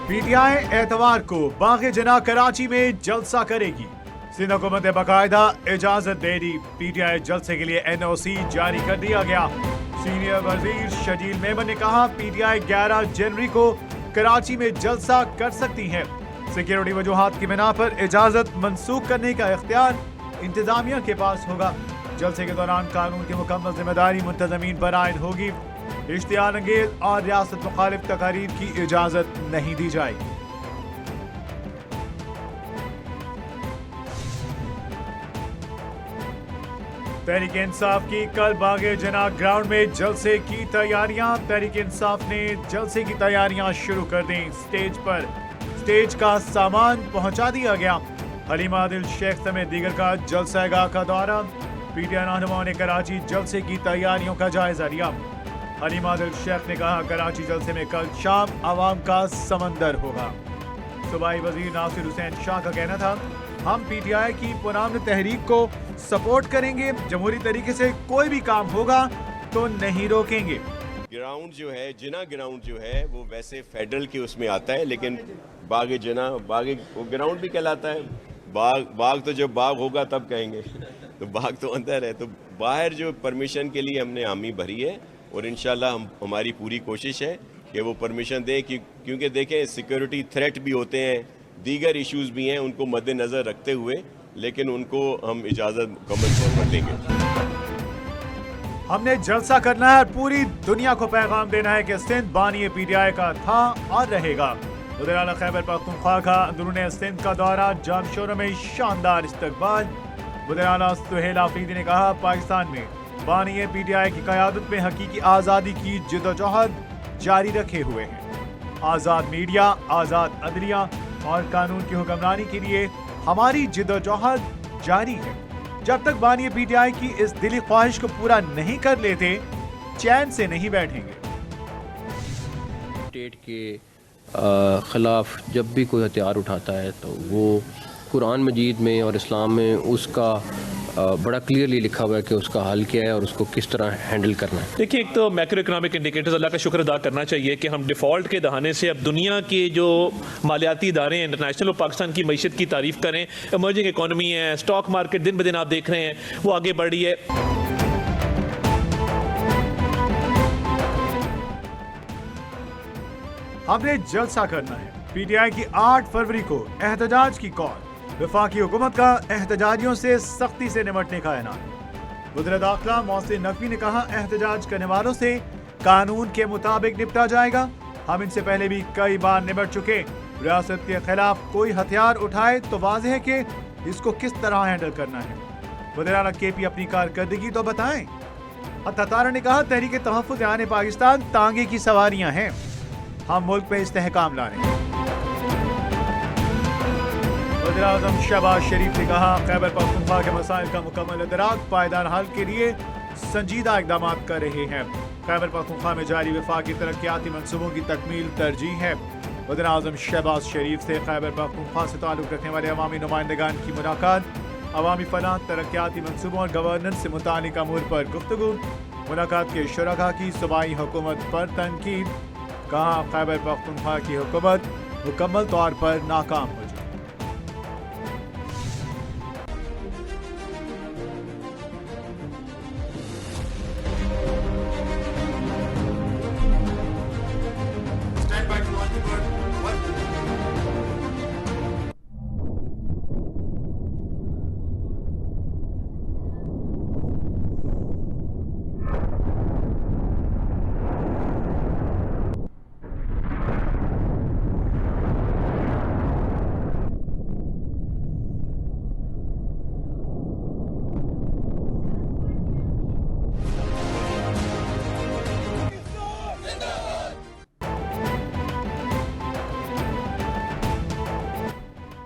P T I एतवार को बाग जना कराची में जलसा करेगी। सिंध हुकूमत ने बाकायदा इजाजत दे दी। पी टी आई जलसे के लिए NOC जारी कर दिया गया। सीनियर वजीर शजील मेमन ने कहा पी टी आई 11 जनवरी को कराची में जलसा कर सकती है। सिक्योरिटी वजूहात की बिना पर इजाजत मंसूख करने का इख्तियार इंतजामिया के पास होगा। जलसे के दौरान कानून की मुकम्मल जिम्मेदारी मुंतजमीन पर आयद होगी। इश्तियाल अंगेज और रियासत मुखालिफ तकारीर की इजाजत नहीं दी जाएगी। तहरीक इंसाफ की कल बागे जना ग्राउंड में जलसे की तैयारियां। तहरीक इंसाफ ने जलसे की तैयारियां शुरू कर दी। स्टेज का सामान पहुंचा दिया गया। हलीमा आदिल शेख समेत दीगर का जलसागाह का दौरा। पीटीआई रहनुमाओं ने कराची जलसे की तैयारियों का जायजा लिया। हलीमा आदिल शेख ने कहा कराची जलसे में कल शाम आवाम का समंदर होगा। सूबाई वजीर नासिर हुसैन शाह का कहना था हम पीटीआई की पुरानी तहरीक को सपोर्ट करेंगे। जमहूरी तरीके से कोई भी काम होगा तो नहीं रोकेंगे। ग्राउंड जो है जिना ग्राउंड जो है वो वैसे फेडरल के उसमें आता है, लेकिन बाग जिना बाग वो ग्राउंड भी कहलाता है। बाग तो जब बाग होगा तब कहेंगे, तो बाग तो अंदर है। तो बाहर जो परमिशन के लिए हमने हामी भरी है और इंशाल्लाह हमारी पूरी कोशिश है कि वो परमिशन दें, क्योंकि देखें सिक्योरिटी थ्रेट भी होते हैं, दीगर इश्यूज भी हैं, उनको मद्देनज़र रखते हुए लेकिन उनको हम इजाज़त मुकम्मल तौर पर देंगे। हमने जलसा करना है और पूरी दुनिया को पैगाम देना है कि सिंध बानी पीटीआई का था और रहेगा। वज़ीर आला खैबर पख्तूनख्वा का अंदरून सिंध का दौरा, जामशोरों में शानदार इस्तकबाल। वज़ीर आला सुहेल आफरीदी ने कहा पाकिस्तान में बानी पीटीआई की क़यादत में हकीकी आज़ादी की जिद्दोजहद जारी रखे हुए हैं। आज़ाद मीडिया, आज़ाद अदलिया और कानून की हुक्मरानी के लिए हमारी जिद्दोजहद जारी है। जब तक बानी पीटीआई की इस दिली ख्वाहिश को पूरा नहीं कर लेते चैन से नहीं बैठेंगे। स्टेट के खिलाफ जब भी कोई हथियार उठाता है तो वो कुरान मजीद में और इस्लाम में उसका बड़ा क्लियरली लिखा हुआ है कि उसका हल क्या है और उसको किस तरह हैंडल करना है। देखिए, एक तो मैक्रो इकोनॉमिक इंडिकेटर्स, अल्लाह का शुक्र अदा करना चाहिए कि हम डिफ़ॉल्ट के दहाने से अब दुनिया के जो मालियाती इदारे हैं इंटरनेशनल, और पाकिस्तान की मईशत की तारीफ करें। इमर्जिंग इकॉनमी है, स्टॉक मार्केट दिन ब दिन आप देख रहे हैं वो आगे बढ़ रही है। हमने जलसा करना है। पीटीआई की 8 फरवरी को एहतजाज की कॉल। वफाकी हुकूमत का एहतजाजियों से सख्ती से निपटने का ऐलान। वज़ीर दाखिला मोहसिन नकवी ने कहा एहतजाज करने वालों से कानून के मुताबिक निपटा जाएगा। हम इनसे पहले भी कई बार निपट चुके। रियासत के खिलाफ कोई हथियार उठाए तो वाज़ेह है कि इसको किस तरह हैंडल करना है। वज़ीर आला KP अपनी कारकर्दगी तो बताएं। अतातारा ने कहा तहरीक तहफ़्फ़ुज़ आने पाकिस्तान तांगे की सवारियां हैं, हम मुल्क में इस्तेहकाम ला रहे हैं। वज़ीर आज़म शहबाज शरीफ ने कहा खैबर पख्तूनख्वा के मसाइल का मुकम्मल इदराक, पायदार हल के लिए संजीदा इक़दाम कर रहे हैं। खैबर पख्तूनख्वा में जारी वफाकी तरक्याती मंसूबों की तकमील तरजीह है। वज़ीर आज़म शहबाज शरीफ से खैबर पख्तूनख्वा से ताल्लुक़ रखने वाले अवामी नुमाइंदगान की मुलाकात। अवामी फलाह, तरक्याती मंसूबों और गवर्नेंस से मुतालिक अमूर पर गुफ्तगू। मुलाकात के शुरका की सूबाई हुकूमत पर तनकीद। कहा खैबर पख्तूनख्वा की हुकूमत मुकम्मल तौर पर नाकाम हो चुकी।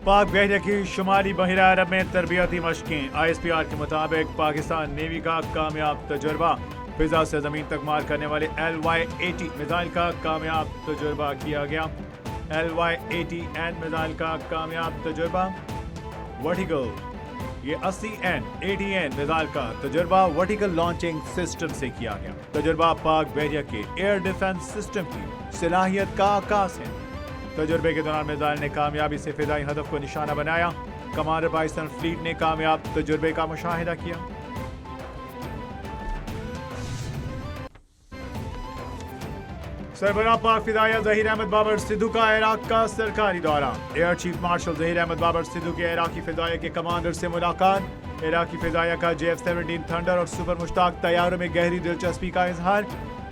पाक बहरिया की शुमाली बहिरा अरब में तरबियती मशकें। ISPR के मुताबिक पाकिस्तान नेवी का कामयाब तजुर्बा। फिजा से जमीन तक मार करने वाले LY-80 मिसाइल का कामयाब तजुर्बा किया गया। LY-80N मिसाइल का कामयाब तजुर्बा। वर्टिकल ये 80N मिसाइल का तजुर्बा वर्टिकल लॉन्चिंग सिस्टम से किया गया। तजुर्बा पाक बहरिया के एयर डिफेंस सिस्टम की सलाहियत का आकाश है। तजुर्बे के दौरान मिसाइल ने कामयाबी से फिदाई हदफ को निशाना बनाया। कमांडर पाकिस्तान फ्लीट ने कामयाब तजुर्बे का मुशाहिदा किया। सरबराह पाक फिदाया ज़हीर अहमद बाबर सिद्धू का इराक का सरकारी दौरा। Air chief marshal Zaheer Ahmed Babar Sidhu के इराकी फिदाया के कमांडर से मुलाकात। इराकी फिदाया का JF-17 थंडर और सुपर मुश्ताक तैयारों में गहरी दिलचस्पी का इजहार।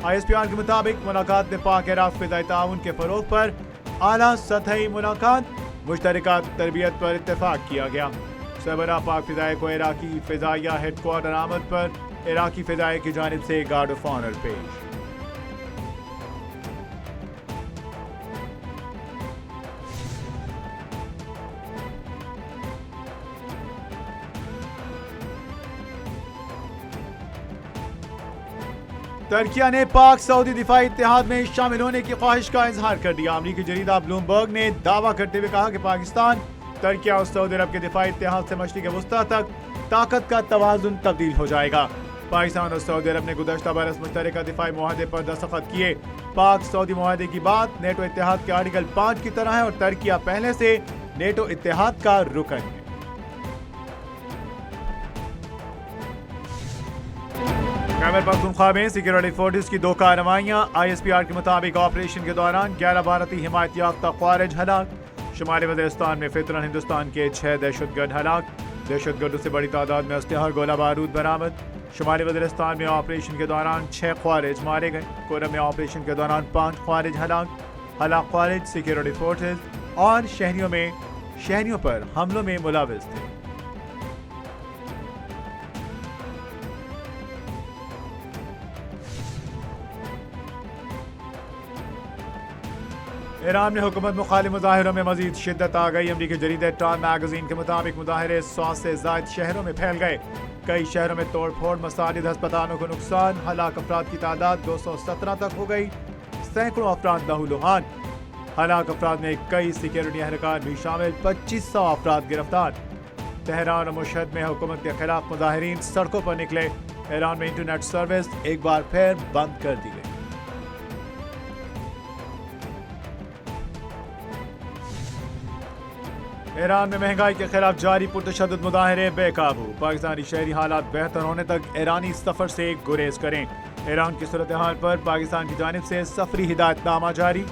ISPR के मुताबिक मुलाकात में पाक इराक फिदाई ताउन के फरोग पर आला सतही मुलाकात, मुश्तरका तरबियत पर इत्तेफाक किया गया। सरबराह पाक फिदाया को इराकी फिदाया हेडक्वार्टर आमद पर इराकी फिदाया की जानिब से गार्ड ऑफ ऑनर पेश। तुर्किया ने पाक सऊदी दिफाई इत्तेहाद में शामिल होने की ख्वाहिश का इजहार कर दिया। अमरीकी जरीदा ब्लूमबर्ग ने दावा करते हुए कहा कि पाकिस्तान, तुर्किया और सऊदी अरब के दिफाई इत्तेहाद से मशरिक़ वस्ता तक ताकत का तवाज़ुन तब्दील हो जाएगा। पाकिस्तान और सऊदी अरब ने गुज़श्ता बरस मुश्तरका दिफाई मुआहदे पर दस्तखत किए। पाक सऊदी मुआहदे की बात नेटो इत्तेहाद के आर्टिकल 5 की तरह है और तुर्किया पहले से नेटो इत्तेहाद का रुकन है। खैबर पख्तूनख्वा में सिक्योरिटी फोर्सेस की 2 कार्रवाइयां। ISPR के मुताबिक ऑपरेशन के दौरान 11 भारतीय हिमायत याफ्ता ख्वारिज हलाक। शुमाली वज़ीरिस्तान में फितरन हिंदुस्तान के 6 दहशतगर्द हलाक। दहशतगर्दों से बड़ी तादाद में असलहा और गोला बारूद बरामद। शुमाली वज़ीरिस्तान में ऑपरेशन के दौरान 6 ख्वारिज मारे गए। कोरम में ऑपरेशन के दौरान 5 ख्वारिज हलाक। ख्वारिज सिक्योरिटी फोर्सेस और शहरियों पर हमलों में मुलविस थे। ईरान में हुकूमत मुखालिफ मुजाहिरों में मजीद शिद्दत आ गई। अमरीकी जरीदे टाइम मैगजीन के मुताबिक मुजाहिरे 100 से ज़ायद शहरों में फैल गए। कई शहरों में तोड़ फोड़, मसाजिद, अस्पतालों को नुकसान। हलाक अफराद की तादाद 217 तक हो गई। सैकड़ों अफराद लहूलुहान। हलाक अफराद में कई सिक्योरिटी एहलकार भी शामिल। 2500 अफराद गिरफ्तार। तेहरान और मुशहद में हुकूमत के खिलाफ मुजाहिरीन सड़कों पर निकले। ईरान में इंटरनेट सर्विस एक बार फिर बंद कर दी गई। ईरान में महंगाई के खिलाफ जारी पुरतशद्दुद मुजाहिरे बेकाबू। पाकिस्तानी शहरी हालात बेहतर होने तक ईरानी सफर से गुरेज करें। ईरान की सूरत हाल पर पाकिस्तान की जानिब से सफरी हिदायतनामा जारी।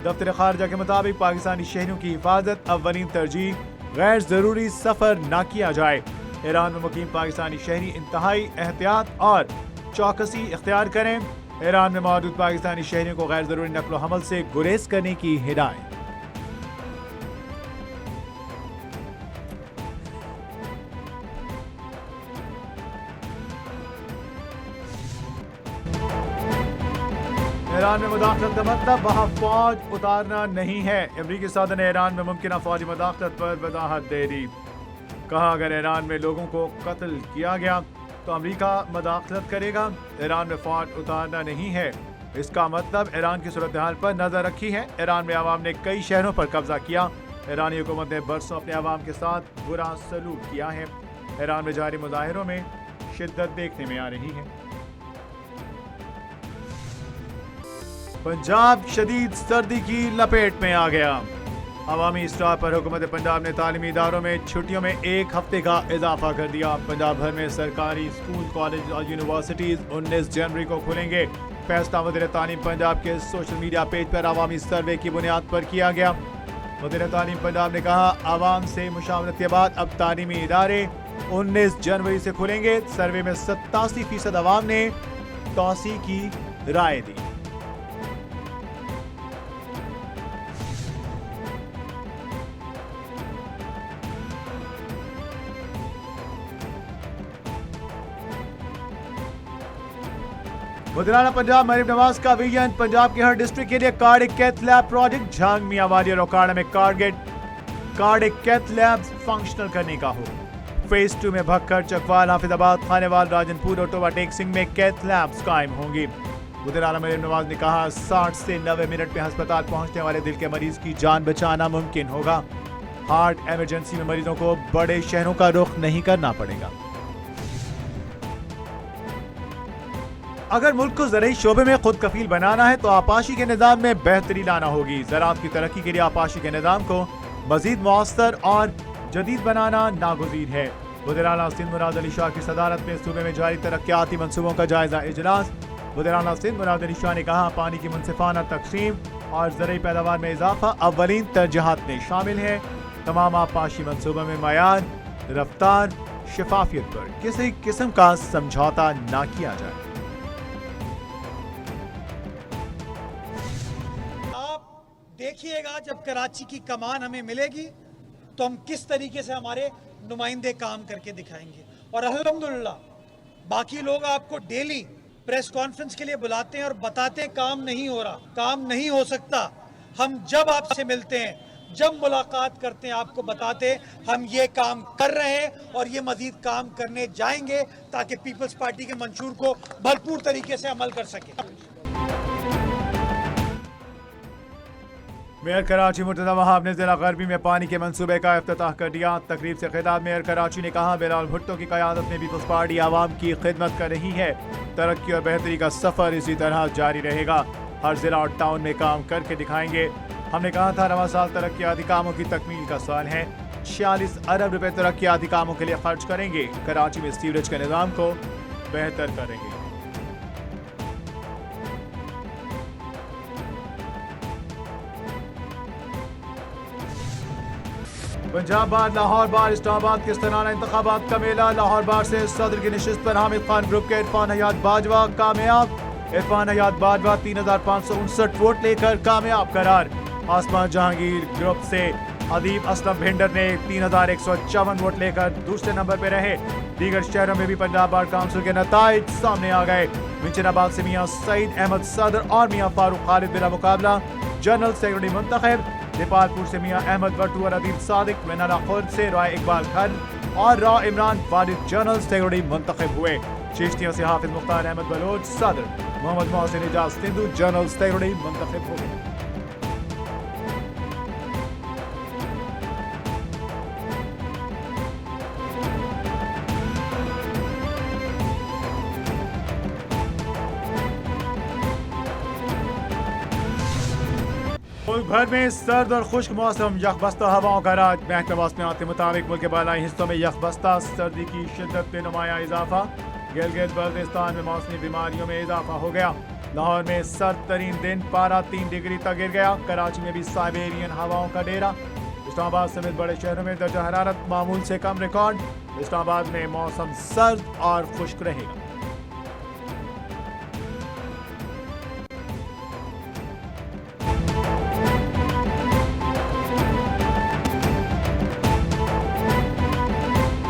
दफ्तर खारजा के मुताबिक पाकिस्तानी शहरियों की हिफाजत अव्वलीन तरजीह, गैर जरूरी सफर न किया जाए। ईरान में मुकीम पाकिस्तानी शहरी इंतहाई एहतियात और चौकसी इख्तियार करें। ईरान में मौजूद पाकिस्तानी शहरियों को गैर जरूरी नक्ल हमल से गुरेज करने की हिदायत। ईरान में मुदाखलत का मतलब वहाँ फौज उतारना नहीं है। अमरीकी सदर ने ईरान में मुमकिन फौजी मुदाखलत पर वजाहत दे दी। कहा अगर ईरान में लोगों को कत्ल किया गया तो अमरीका मुदाखलत करेगा। ईरान में फौज उतारना नहीं है, इसका मतलब ईरान की सूरत हाल पर नजर रखी है। ईरान में अवाम ने कई शहरों पर कब्जा किया। ईरानी हुकूमत ने बरसों अपने अवाम के साथ बुरा सलूक किया है। ईरान में जारी मुजाहिरों में शिद्दत देखने में आ रही है। पंजाब शदीद सर्दी की लपेट में आ गया। अवामी स्टाफ पर हुकूमत पंजाब ने तालीमी इदारों में छुट्टियों में 1 हफ्ते का इजाफा कर दिया। पंजाब भर में सरकारी स्कूल, कॉलेज और यूनिवर्सिटीज 19 जनवरी को खुलेंगे। फैसला वज़ीर तालीम पंजाब के सोशल मीडिया पेज पर अवामी सर्वे की बुनियाद पर किया गया। वज़ीर तालीम पंजाब ने कहा आवाम से मुशावरत के बाद अब तालीमी इदारे 19 जनवरी से खुलेंगे। सर्वे में 87% अवाम ने तौसी की राय दी। वज़ीर-ए-आला पंजाब मरीम नवाज का विजन पंजाब के हर डिस्ट्रिक्ट के लिए cardiac cath lab project Jhang Mianwali और ओकाड़ा में कार्डिक कैथ लैब फंक्शनल करने का हो। फेज 2 में भक्कर, चकवाल, हाफिजाबाद, खानेवाल, राजनपुर और टोबाटेक सिंह में कैथ लैब्स कायम होंगी। वज़ीर-ए-आला मरीम नवाज ने कहा 60 से 90 मिनट में अस्पताल पहुंचने वाले दिल के मरीज की जान बचाना मुमकिन होगा। हार्ट इमरजेंसी में मरीजों को बड़े शहरों का रुख नहीं करना पड़ेगा। اگر ملک کو زرعی شعبے میں خود کفیل بنانا ہے تو آبپاشی کے نظام میں بہتری لانا ہوگی. زراعت کی ترقی کے لیے آبپاشی کے نظام کو مزید مؤثر اور جدید بنانا ناگزیر ہے. وزیر اعلیٰ سندھ مراد علی شاہ کی صدارت میں صوبے میں جاری ترقیاتی منصوبوں کا جائزہ اجلاس. وزیر اعلیٰ سندھ مراد علی شاہ نے کہا پانی کی منصفانہ تقسیم اور زرعی پیداوار میں اضافہ اولین ترجیحات میں شامل ہے. تمام آبپاشی منصوبوں میں معیار، رفتار، شفافیت پر کسی قسم کا سمجھوتا نہ کیا جائے. آپ دیکھیے گا جب کراچی کی کمان ہمیں ملے گی تو ہم کس طریقے سے ہمارے نمائندے کام کر کے دکھائیں گے. اور الحمدللہ باقی لوگ آپ کو ڈیلی پریس کانفرنس کے لیے بلاتے ہیں اور بتاتے ہیں کام نہیں ہو رہا، کام نہیں ہو سکتا. ہم جب آپ سے ملتے ہیں، جب ملاقات کرتے ہیں، آپ کو بتاتے ہم یہ کام کر رہے ہیں اور یہ مزید کام کرنے جائیں گے تاکہ پیپلز پارٹی کے منشور کو بھرپور طریقے سے عمل کر سکیں. میئر کراچی مرتضی وہاب نے ضلع غربی میں پانی کے منصوبے کا افتتاح کر دیا. تقریب سے خطاب میئر کراچی نے کہا بلال بھٹو کی قیادت میں پیپلز پارٹی عوام کی خدمت کر رہی ہے. ترقی اور بہتری کا سفر اسی طرح جاری رہے گا. ہر ضلع اور ٹاؤن میں کام کر کے دکھائیں گے. ہم نے کہا تھا رواں سال ترقیاتی کاموں کی تکمیل کا سال ہے. 46 ارب روپے ترقیاتی کاموں کے لیے خرچ کریں گے. کراچی میں سیوریج کے نظام کو بہتر کریں گے. پنجاب بار، لاہور بار، اسلام آباد کے استنانہ انتخابات کا میلہ. لاہور بار سے صدر کی نشست پر حامد خان گروپ کے عرفان حیات باجوہ کامیاب. عرفان حیات باجوہ 3559 ووٹ لے کر کامیاب قرار. آسمان جہانگیر گروپ سے ادیب اسلم بھنڈر نے 3154 ووٹ لے کر دوسرے نمبر پہ رہے. دیگر شہروں میں بھی پنجاب بار کونسل کے نتائج سامنے آ گئے. منچن آباد سے میاں سعید احمد صدر اور میاں فاروق خالد بلا مقابلہ جنرل سیکرٹری منتخب. نیپال پور سے میاں احمد وٹو اور عدیل صادق، وینالا خورد سے رائے اقبال خان اور را عمران والد جنرل سیکرٹری منتخب ہوئے. چشتیوں سے حافظ مختار احمد بلوچ صدر، محمد محسن اعجاز تندو جنرل سیکرٹری منتخب ہوئے. ملک بھر میں سرد اور خشک موسم، یکبستہ ہواؤں کا راج. محکمہ موسمیات کے مطابق ملک کے بالائی حصوں میں یکبستہ سردی کی شدت میں نمایاں اضافہ. گلگت بلتستان میں موسمی بیماریوں میں اضافہ ہو گیا. لاہور میں سرد ترین دن پارہ 3 ڈگری تک گر گیا. کراچی میں بھی سائبیرین ہواؤں کا ڈیرا. اسلام آباد سمیت بڑے شہروں میں درجہ حرارت معمول سے کم ریکارڈ. اسلام آباد میں موسم سرد اور خشک رہے گا.